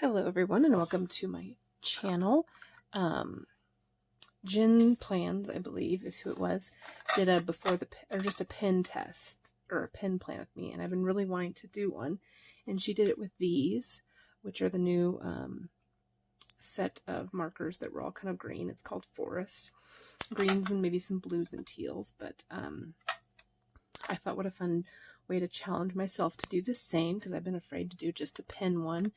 Hello everyone and welcome to my channel. Jen Plans, I believe is who it was, did a just a pen test or a pen plan with me, and I've been really wanting to do one, and she did it with these, which are the new set of markers that were all kind of green. It's called Forest. Greens and maybe some blues and teals, but I thought what a fun way to challenge myself to do the same, because I've been afraid to do just a pen one.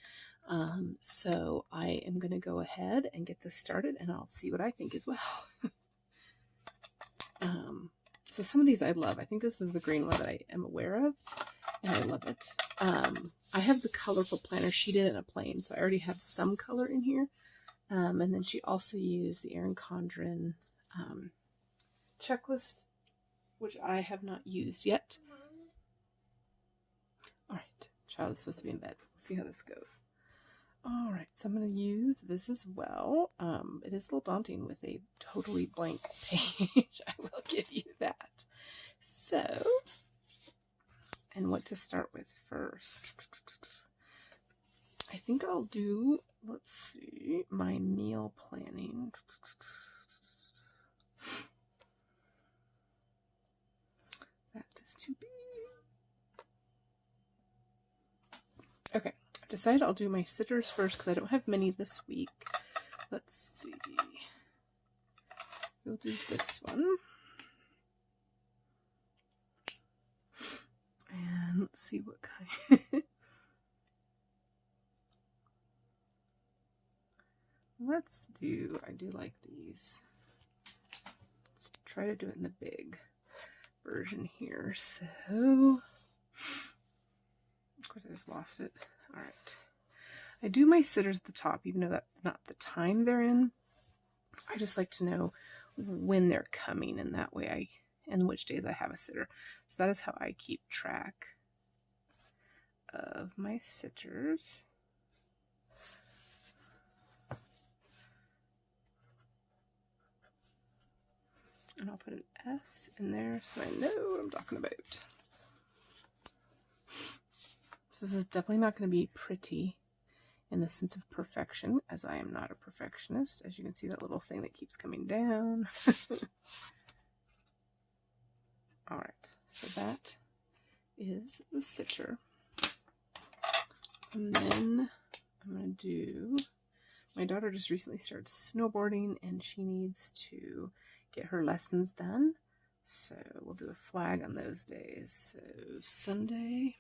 So I am going to go ahead and get this started, and I'll see what I think as well. So some of these I love. I think this is the green one that I am aware of, and I love it. I have the colorful planner. She did it in a plain, so I already have some color in here. And then she also used the Erin Condren checklist, which I have not used yet. All right, child is supposed to be in bed. Let's see how this goes. All right, so I'm going to use this as well. It is a little daunting with a totally blank page. I will give you that. So, and what to start with first? I think I'll do, let's see, my meal planning. That is too big. Okay, I've decided I'll do my sitters first because I don't have many this week. Let's see. We'll do this one. And let's see what kind. I do like these. Let's try to do it in the big version here. So, of course I just lost it. All right. I do my sitters at the top, even though that's not the time they're in. I just like to know when they're coming, and that way and which days I have a sitter. So that is how I keep track of my sitters. And I'll put an S in there so I know what I'm talking about. So this is definitely not going to be pretty in the sense of perfection, as I am not a perfectionist. As you can see, that little thing that keeps coming down. All right, so that is the sitter. And then I'm going to do, my daughter just recently started snowboarding, and she needs to get her lessons done. So we'll do a flag on those days. So Sunday.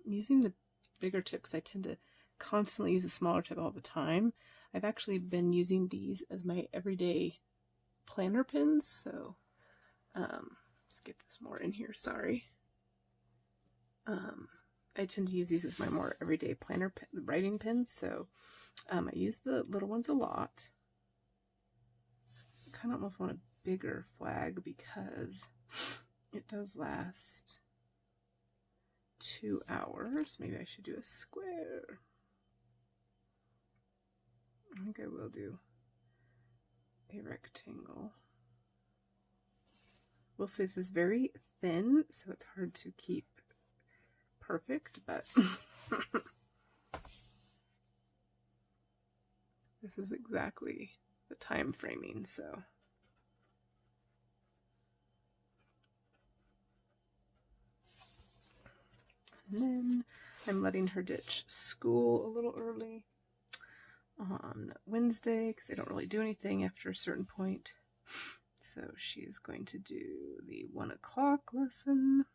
I'm using the bigger tip because I tend to constantly use a smaller tip all the time. I've actually been using these as my everyday planner pins. So let's get this more in here. Sorry. I tend to use these as my more everyday planner writing pins. So I use the little ones a lot. I kind of almost want a bigger flag because it does last 2 hours. Maybe I should do a square. I think I will do a rectangle. We'll say this is very thin, so it's hard to keep perfect, but this is exactly the time framing, so. And then I'm letting her ditch school a little early on Wednesday because they don't really do anything after a certain point. So she is going to do the 1 o'clock lesson.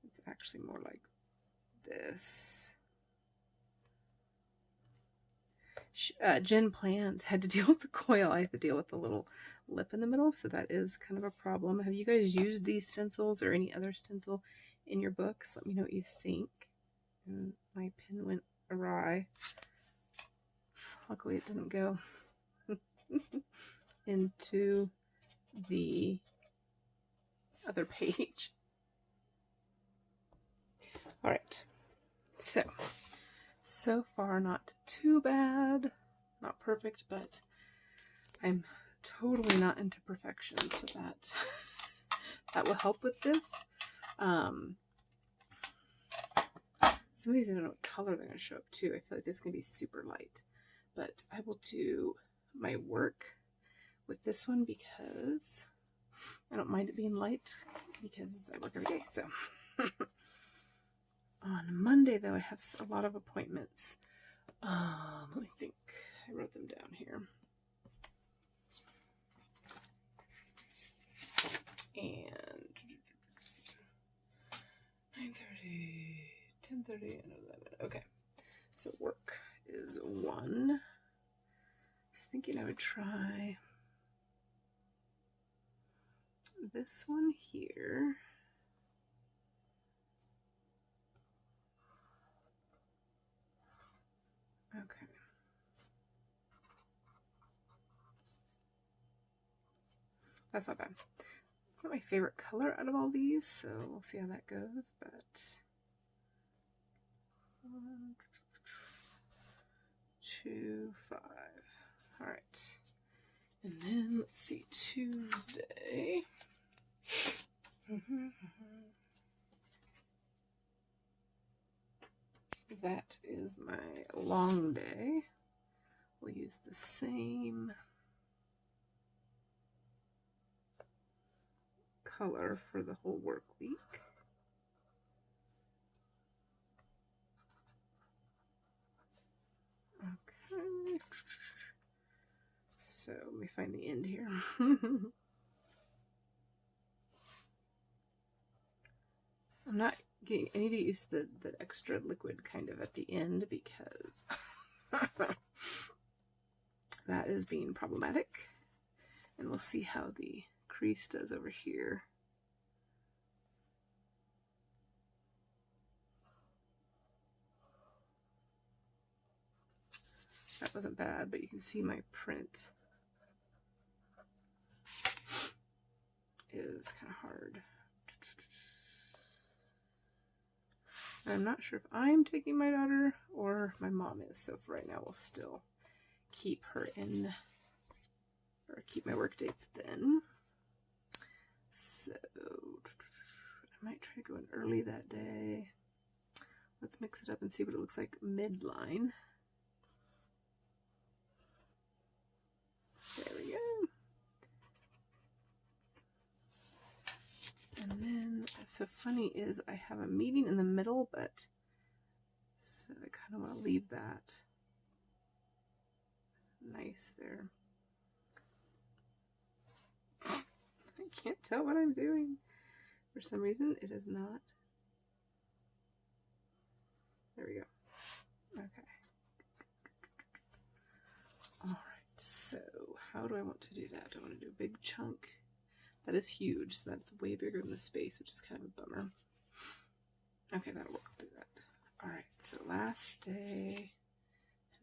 It's actually more like this. Jen Plans had to deal with the coil. I had to deal with the little lip in the middle, so that is kind of a problem. Have you guys used these stencils or any other stencil in your books? Let me know what you think. And my pen went awry. Luckily it didn't go into the other page. All right, so far not too bad, not perfect, but I'm totally not into perfection, so that that will help with this. Some of these I don't know what color they're going to show up too. I feel like this is going to be super light. But I will do my work with this one because I don't mind it being light because I work every day. So on Monday though, I have a lot of appointments. Let me think. I wrote them down here. And 9:30, 10:30, and 11. Okay. So work is 1. I was thinking I would try this one here. Okay. That's not bad. It's not my favorite color out of all these, so we'll see how that goes, but 1, 2, 5. All right. And then let's see, Tuesday. That is my long day. We'll use the same color for the whole work week. Okay. So let me find the end here. I'm not getting, I need to use the extra liquid kind of at the end because that is being problematic. And we'll see how the crease does over here. That wasn't bad, but you can see my print is kind of hard. I'm not sure if I'm taking my daughter or my mom is, so for right now we'll still keep her in, or keep my work dates then. So I might try to go in early that day. Let's mix it up and see what it looks like midline. There we go. And then, so funny is I have a meeting in the middle, but so I kind of want to leave that nice there. I can't tell what I'm doing. For some reason, it is not. There we go. Okay. All right, so how do I want to do that? Do I want to do a big chunk? That is huge, so that's way bigger than the space, which is kind of a bummer. Okay, that'll work. I'll do that. All right, so last day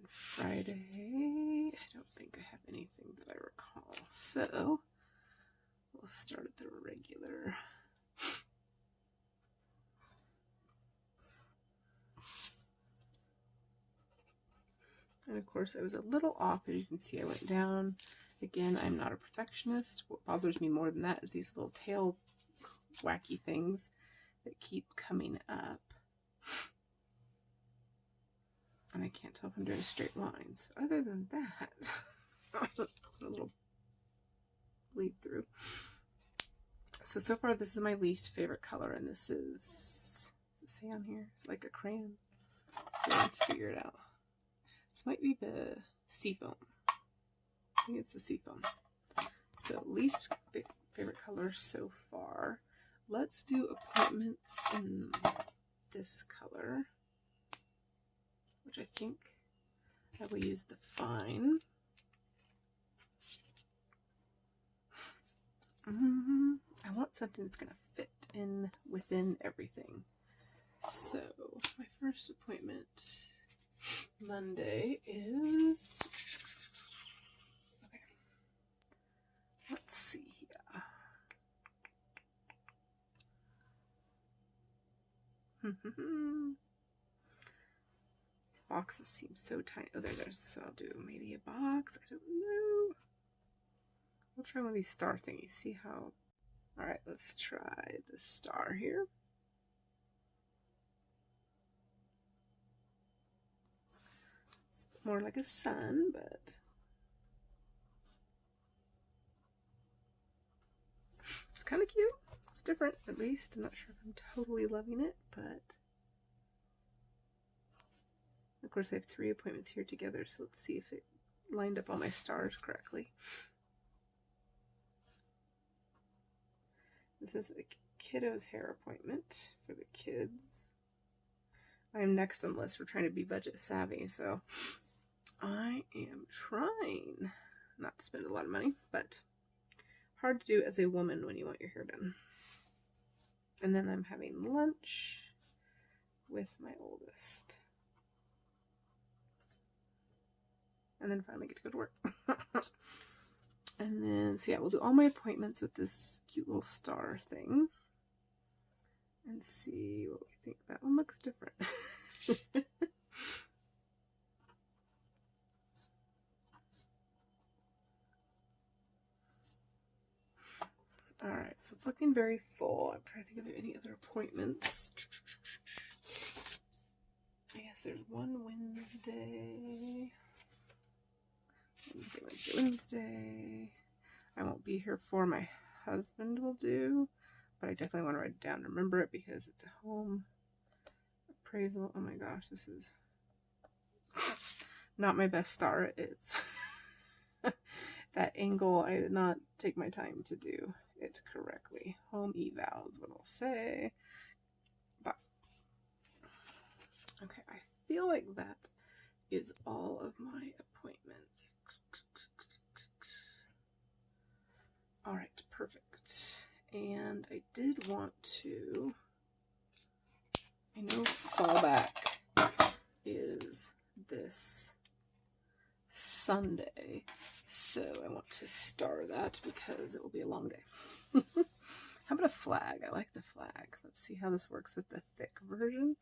and Friday, I don't think I have anything that I recall. So we'll start at the regular. And of course, I was a little off. As you can see, I went down. Again, I'm not a perfectionist. What bothers me more than that is these little tail wacky things that keep coming up. And I can't tell if I'm doing straight lines. Other than that, a little bleed through. So far this is my least favorite color, and this is, does it say on here? It's like a crayon. So figure it out. This might be the seafoam. I think it's the seafoam. So least favorite color so far. Let's do appointments in this color, which I think I will use the fine. I want something that's going to fit in within everything. So my first appointment Monday is, okay, let's see here. Boxes seem so tiny. Oh, there's, so I'll do maybe a box. I don't know. We'll try one of these star thingies. See how All right, let's try the star here. It's more like a sun, but it's kind of cute. It's different, at least. I'm not sure if I'm totally loving it, but of course I have 3 appointments here together, so let's see if it lined up all my stars correctly. This is a kiddo's hair appointment for the kids. I am next on the list. We're trying to be budget savvy, so I am trying not to spend a lot of money, but hard to do as a woman when you want your hair done. And then I'm having lunch with my oldest. And then finally get to go to work. And then, so yeah, we'll do all my appointments with this cute little star thing. And see what we think. That one looks different. Alright, so it's looking very full. I'm trying to think of any other appointments. I guess there's one Wednesday. Wednesday. I won't be here for. My husband will do, but I definitely want to write it down and remember it because it's a home appraisal. Oh my gosh, this is not my best star. It's that angle. I did not take my time to do it correctly. Home eval is what I'll say. But okay, I feel like that is all of my appointments. All right, perfect. And I did want to, I know fallback is this Sunday, so I want to star that because it will be a long day. How about a flag? I like the flag. Let's see how this works with the thick version.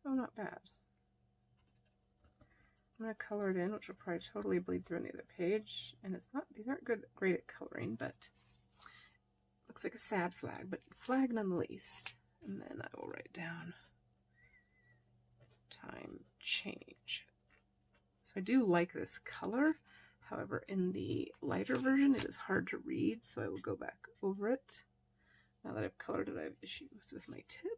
Oh, not bad. I'm going to color it in, which will probably totally bleed through on the other page. And it's not, these aren't great at coloring, but looks like a sad flag, but flag none the least. And then I will write down time change. So I do like this color. However, in the lighter version, it is hard to read, so I will go back over it. Now that I've colored it, I have issues with my tip.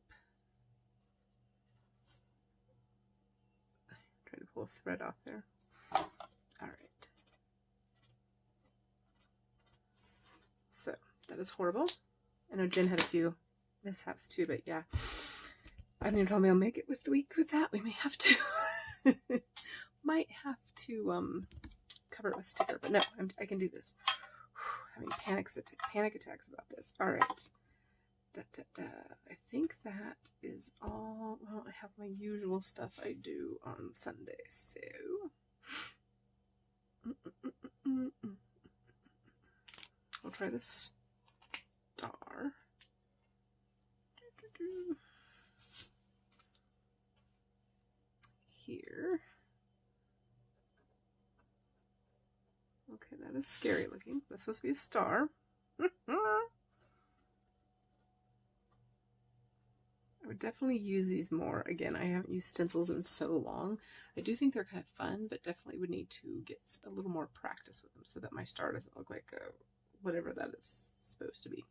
Trying to pull a thread off there. All right. So that is horrible. I know Jen had a few mishaps too, but yeah. I didn't tell me I'll make it with the week with that. We may have to. Might have to cover it with sticker, but no, I can do this. Having panic attacks about this. All right. I think that is all. Well, I have my usual stuff I do on Sunday, so we'll try the star. Here. Okay, that is scary looking. That's supposed to be a star. I would definitely use these more. Again, I haven't used stencils in so long. I do think they're kind of fun, but definitely would need to get a little more practice with them so that my star doesn't look like whatever that is supposed to be.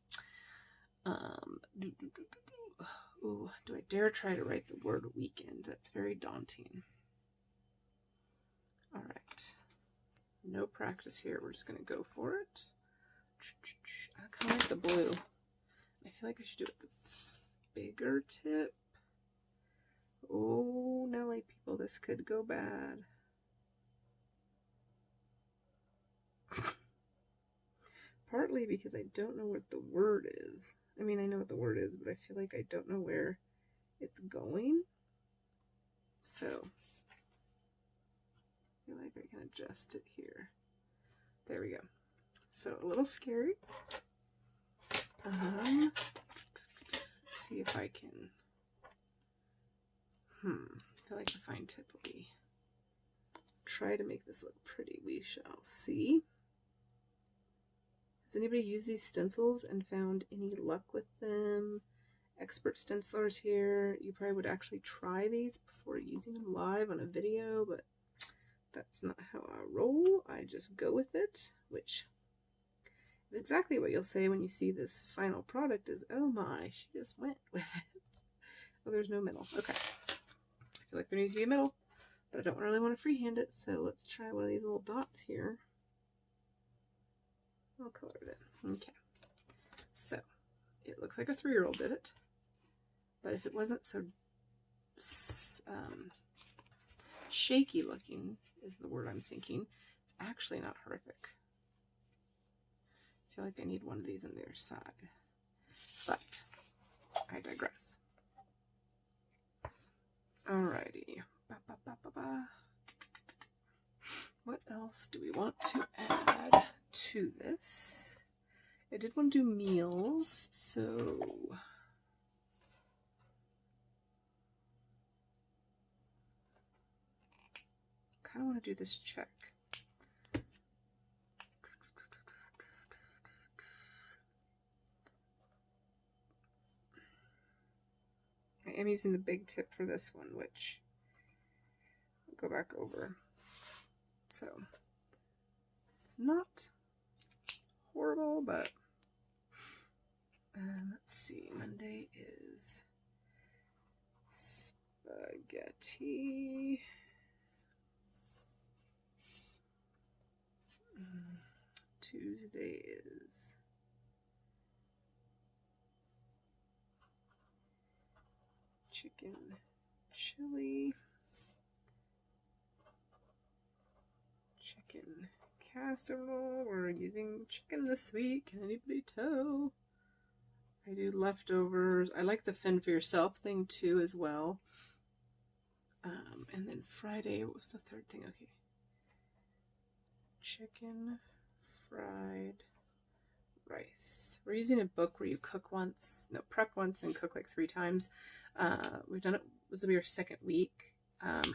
Ooh, do I dare try to write the word weekend? That's very daunting. All right. No practice here. We're just going to go for it. I kind of like the blue. I feel like I should do it with the bigger tip. Oh, Nelly people, this could go bad. Partly because I don't know what the word is. I mean, I know what the word is, but I feel like I don't know where it's going. So, I feel like I can adjust it here. There we go. So, a little scary. Let's see if I can. I feel like the fine tip will be. Try to make this look pretty. We shall see. Has anybody used these stencils and found any luck with them? Expert stencilers here. You probably would actually try these before using them live on a video, but that's not how I roll. I just go with it, which is exactly what you'll say when you see this final product is, oh my, she just went with it. Oh, there's no middle. Okay. I feel like there needs to be a middle, but I don't really want to freehand it, so let's try one of these little dots here. I'll color it in. Okay. So, it looks like a 3-year-old did it, but if it wasn't so shaky looking is the word I'm thinking, it's actually not horrific. I feel like I need one of these on the other side, but I digress. Alrighty. What else do we want to add to this? I did want to do meals, so kind of want to do this check. I am using the big tip for this one, which I'll go back over. So it's not horrible, but let's see. Monday is spaghetti. Tuesday is chicken chili, chicken casserole. We're using chicken this week. Can anybody tell? I do leftovers. I like the fend for yourself thing too as well. And then Friday, what was the third thing? Okay. Chicken fried rice. We're using a book where you prep once and cook like 3 times. We've done it, this will be our 2nd week.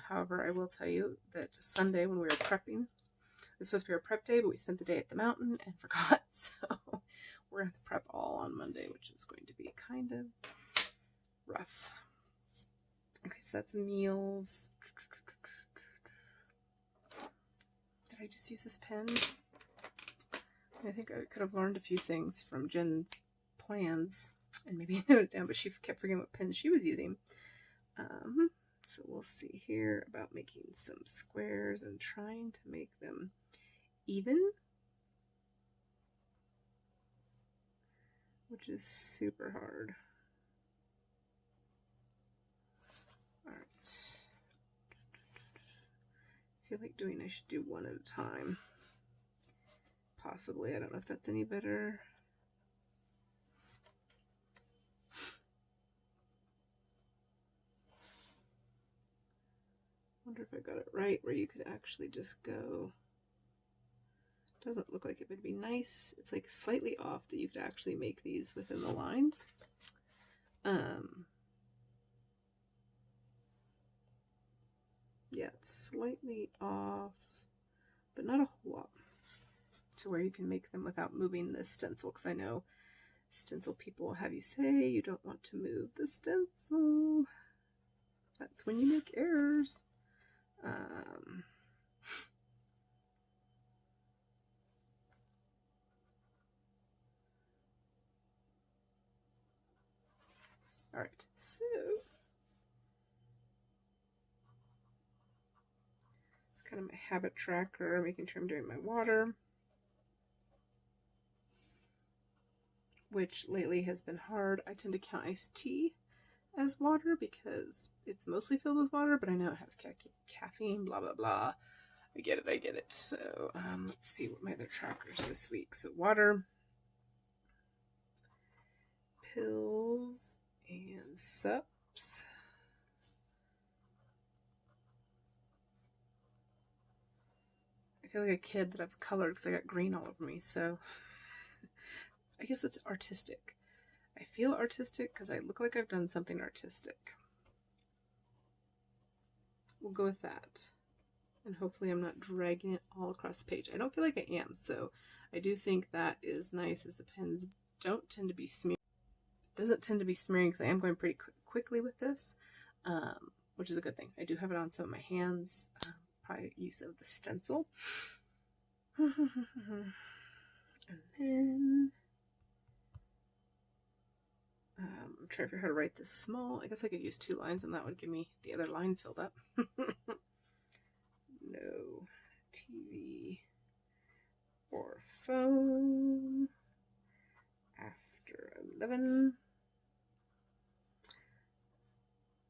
However, I will tell you that Sunday when we were prepping, it was supposed to be our prep day, but we spent the day at the mountain and forgot. So we're going to have to prep all on Monday, which is going to be kind of rough. Okay, so that's meals. Did I just use this pen? I think I could have learned a few things from Jen's plans and maybe note it down, but she kept forgetting what pen she was using. So we'll see here about making some squares and trying to make them even, which is super hard. Alright. I feel like I should do one at a time. Possibly. I don't know if that's any better. Wonder if I got it right where you could actually just go. Doesn't look like it would be nice. It's like slightly off that you could actually make these within the lines. Yeah, it's slightly off, but not a whole lot, to where you can make them without moving the stencil, because I know stencil people will have you say you don't want to move the stencil. That's when you make errors. Alright, so it's kind of my habit tracker, making sure I'm doing my water, which lately has been hard. I tend to count iced tea as water because it's mostly filled with water, but I know it has caffeine, blah, blah, blah. I get it. So let's see what my other trackers this week. So water, pills, and sups. I feel like a kid that I've colored because I got green all over me, so I guess it's artistic. I feel artistic because I look like I've done something artistic. We'll go with that. And hopefully I'm not dragging it all across the page. I don't feel like I am, so I do think that is nice, as the pens don't tend to be smeared. Doesn't tend to be smearing because I am going pretty quickly with this, which is a good thing. I do have it on some of my hands, probably use of the stencil. And then I'm trying to figure out how to write this small. I guess I could use 2 lines and that would give me the other line filled up. No TV or phone after 11.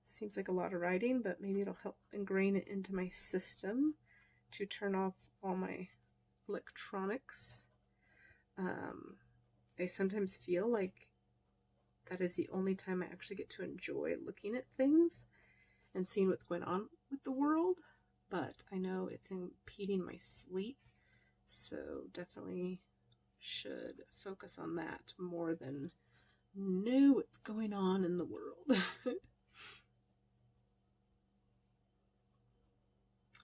Seems like a lot of writing, but maybe it'll help ingrain it into my system to turn off all my electronics. I sometimes feel like that is the only time I actually get to enjoy looking at things and seeing what's going on with the world, but I know it's impeding my sleep, so definitely should focus on that more than know what's going on in the world.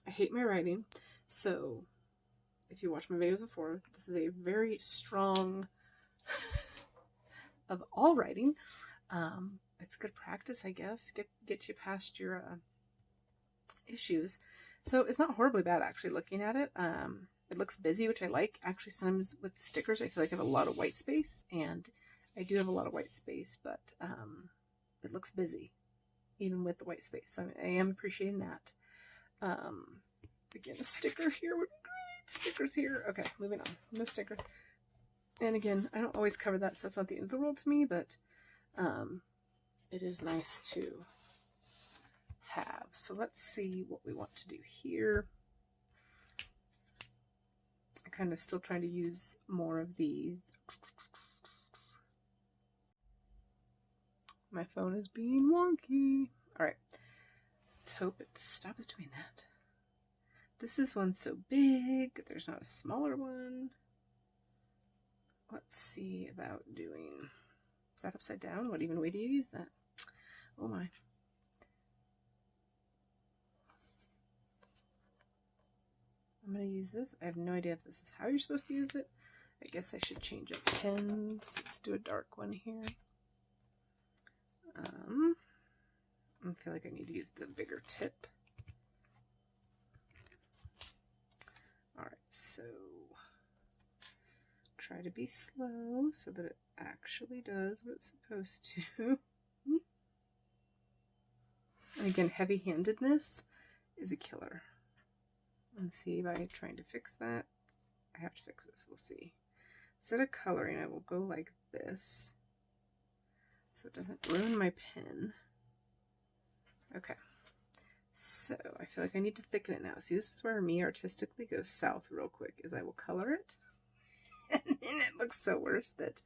I hate my writing, so if you watch my videos before, this is a very strong of all writing. It's good practice, I guess. Get you past your issues. So it's not horribly bad actually looking at it. It looks busy, which I like. Actually, sometimes with stickers, I feel like I have a lot of white space, and I do have a lot of white space, but it looks busy, even with the white space. So I am appreciating that. Again, a sticker here would be great. Stickers here. Okay, moving on. No sticker. And again, I don't always cover that, so it's not the end of the world to me, but it is nice to have. So let's see what we want to do here. I'm kind of still trying to use more of these. My phone is being wonky. All right. Let's hope it stops doing that. This is one so big. There's not a smaller one. Let's see about doing... Is that upside down? What even way do you use that? Oh my. I'm going to use this. I have no idea if this is how you're supposed to use it. I guess I should change up pens. Let's do a dark one here. I feel like I need to use the bigger tip. Alright, so try to be slow so that it actually does what it's supposed to. And again, heavy-handedness is a killer. Let's see by trying to fix that. I have to fix this, we'll see. Instead of coloring, I will go like this so it doesn't ruin my pen. Okay, so I feel like I need to thicken it now. See, this is where me artistically goes south real quick, is I will color it, and then it looks so worse that,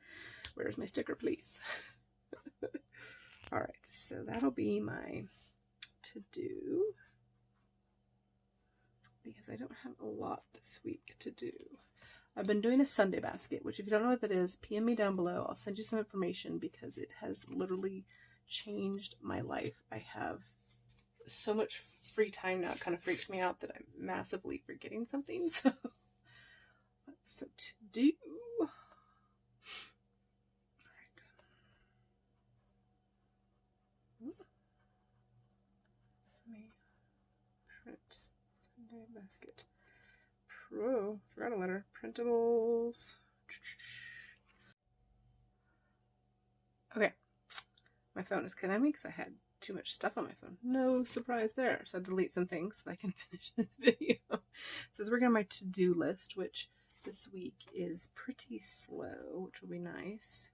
where's my sticker, please? Alright, so that'll be my to-do, because I don't have a lot this week to do. I've been doing a Sunday basket, which if you don't know what that is, PM me down below. I'll send you some information because it has literally changed my life. I have so much free time now, it kind of freaks me out that I'm massively forgetting something. So that's to do. All right. Let me print Sunday basket. Forgot a letter. Printables. Okay. My phone is kidding me because I had too much stuff on my phone. No surprise there. So I delete some things so I can finish this video. So it's working on my to-do list, which this week is pretty slow, which will be nice.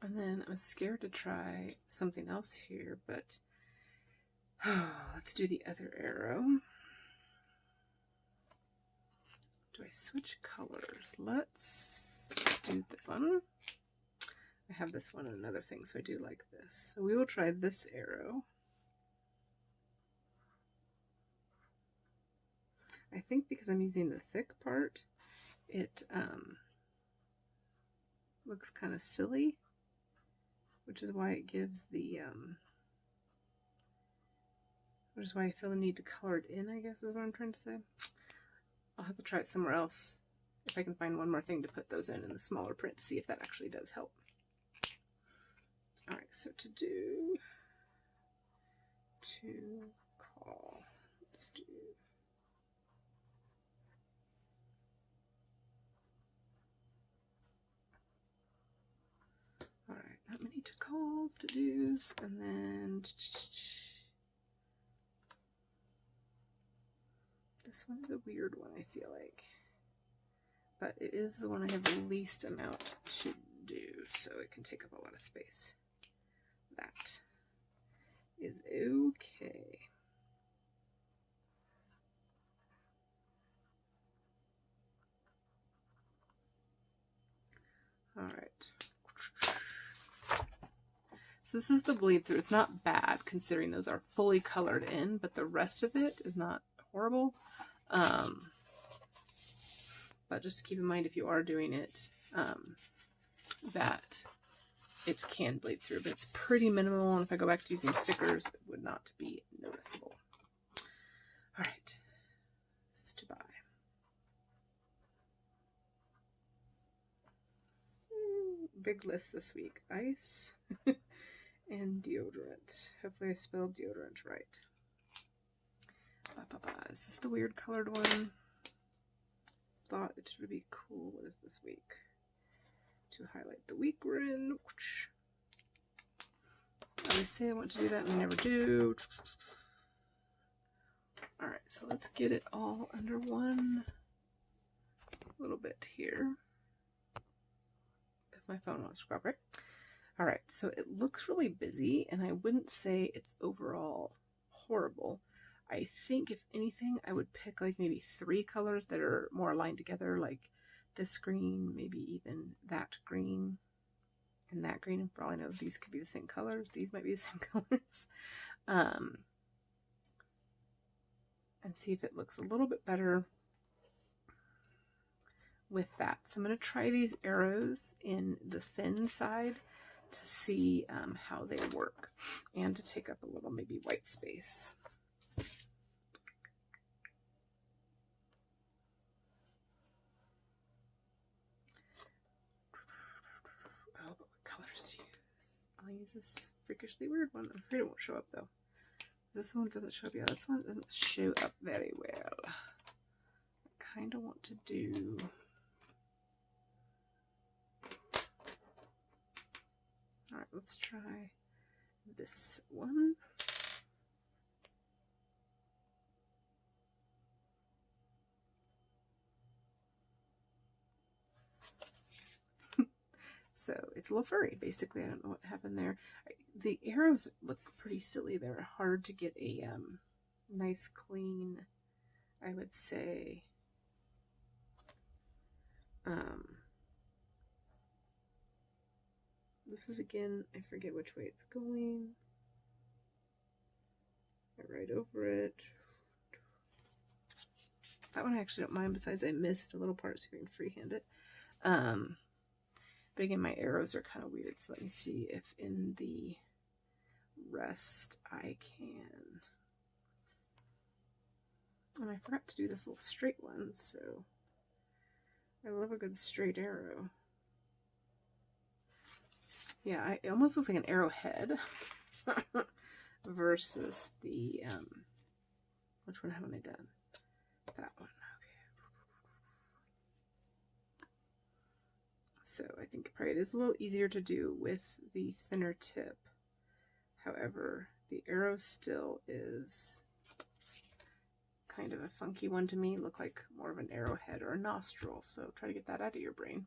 And then I'm scared to try something else here, but let's do the other arrow. Do I switch colors? Let's do this one. I have this one and another thing, so I do like this. So we will try this arrow. I think because I'm using the thick part, it looks kind of silly, which is why it gives the, which is why I feel the need to color it in, I guess is what I'm trying to say. I'll have to try it somewhere else if I can find one more thing to put those in the smaller print to see if that actually does help. Alright, so to call, let's do alright, not many to calls, to do's, and then this one is a weird one, I feel like. But it is the one I have the least amount to do, so it can take up a lot of space. That is okay. Alright. So this is the bleed through. It's not bad considering those are fully colored in, but the rest of it is not horrible. But just keep in mind if you are doing it, that it can bleed through, but it's pretty minimal, and if I go back to using stickers, it would not be noticeable. Alright, this is to buy. So, big list this week. Ice and deodorant. Hopefully I spelled deodorant right. Is this the weird colored one? Thought it would be cool. What is this week? To highlight the week we're in. I always say I want to do that and I never do. Alright, so let's get it all under one little bit here. If my phone wants to cooperate. Alright, so it looks really busy, and I wouldn't say it's overall horrible. I think if anything, I would pick like maybe 3 colors that are more aligned together, like this green, maybe even that green, and that green. And for all I know, these could be the same colors. These might be the same colors. And see if it looks a little bit better with that. So I'm going to try these arrows in the thin side to see how they work, and to take up a little maybe white space. Oh, but what colors to use? I'll use this freakishly weird one. I'm afraid it won't show up though. This one doesn't show up. Yeah, this one doesn't show up very well. I kind of want to do... Alright, let's try this one. So it's a little furry, basically. I don't know what happened there. The arrows look pretty silly. They're hard to get a nice, clean, I would say, this is, again, I forget which way it's going. Right over it. That one I actually don't mind, besides I missed a little part, so you can freehand it. But again, my arrows are kind of weird, so let me see if in the rest I can. And I forgot to do this little straight one, so I love a good straight arrow. Yeah, it almost looks like an arrowhead versus the, which one haven't I done? That one, okay. So I think probably it is a little easier to do with the thinner tip. However, the arrow still is kind of a funky one to me. Look like more of an arrowhead or a nostril, so try to get that out of your brain.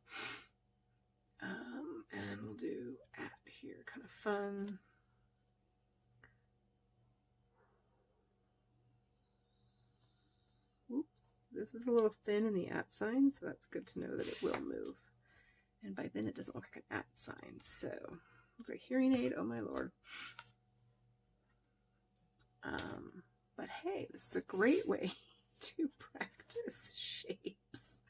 And we'll do at here, kind of fun. Oops, this is a little thin in the at sign, so that's good to know that it will move. And by then it doesn't look like an at sign, so it's a hearing aid, oh my lord. But hey, this is a great way to practice shapes.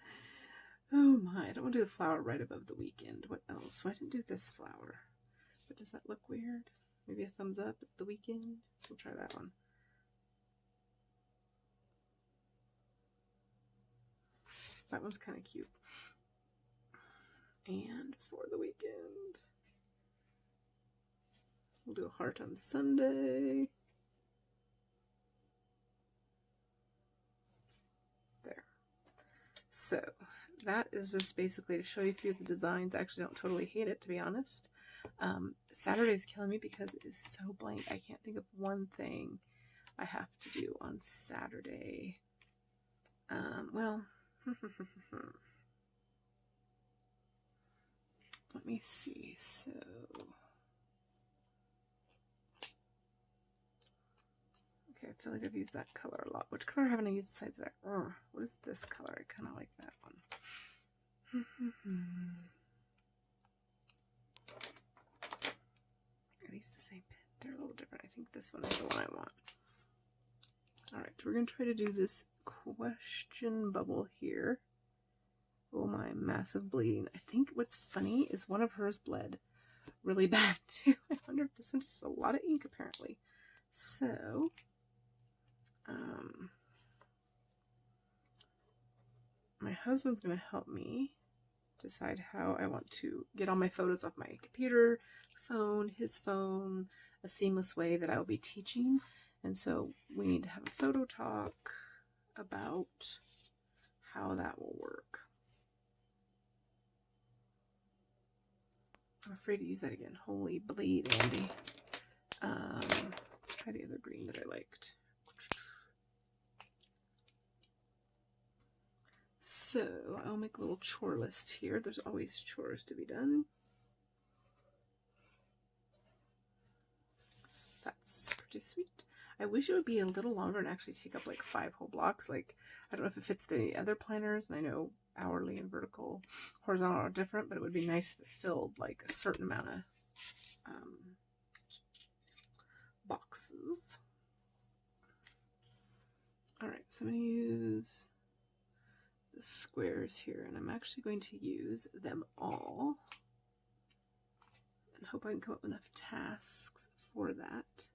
Oh my, I don't want to do the flower right above the weekend. What else? So I didn't do this flower. But does that look weird? Maybe a thumbs up at the weekend? We'll try that one. That one's kind of cute. And for the weekend, we'll do a heart on Sunday. There. So that is just basically to show you a few of the designs. I actually don't totally hate it, to be honest. Saturday's killing me because it is so blank. I can't think of one thing I have to do on Saturday. Well, let me see. So, okay, I feel like I've used that color a lot. Which color haven't I used besides that? What is this color? I kind of like that one. Are these the same pen? They're a little different. I think this one is the one I want. Alright, we're going to try to do this question bubble here. Oh my, massive bleeding. I think what's funny is one of hers bled really bad too. I wonder if this one just has a lot of ink apparently. So, my husband's going to help me decide how I want to get all my photos off my computer, phone, his phone, a seamless way that I will be teaching. And so we need to have a photo talk about how that will work. I'm afraid to use that again. Holy bleed, Andy. Let's try the other green that I liked. So I'll make a little chore list here. There's always chores to be done. That's pretty sweet. I wish it would be a little longer and actually take up like 5 whole blocks. Like, I don't know if it fits the other planners, and I know hourly and vertical, horizontal are different, but it would be nice if it filled like a certain amount of boxes. Alright, so I'm going to use the squares here, and I'm actually going to use them all and hope I can come up with enough tasks for that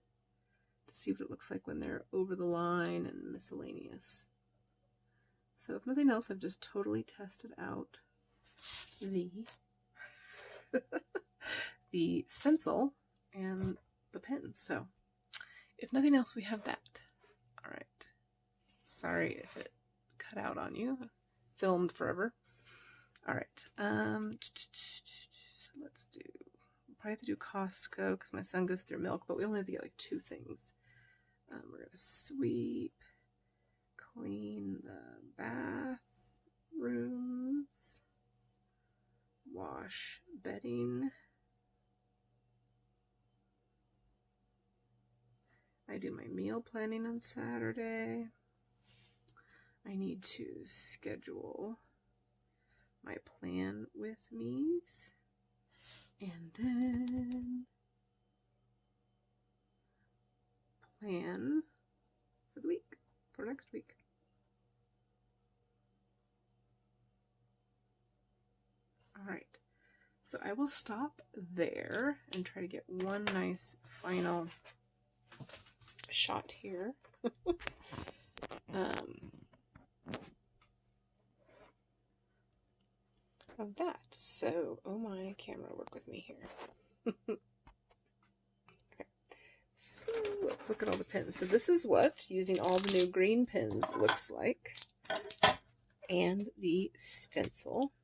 to see what it looks like when they're over the line and miscellaneous. So if nothing else, I've just totally tested out the stencil and the pins. So if nothing else, we have that. All right. Sorry if it cut out on you. Filmed forever. All right. So let's do. We'll probably have to do Costco because my son goes through milk, but we only have to get like 2 things. We're gonna sweep, clean the bathrooms, wash bedding. I do my meal planning on Saturday. I need to schedule my plan with me's, and then plan for the week, for next week. Alright, so I will stop there and try to get one nice final shot here. Of that. So, oh my, camera, work with me here. Okay. So, let's look at all the pins. So this is what using all the new green pins looks like. And the stencil.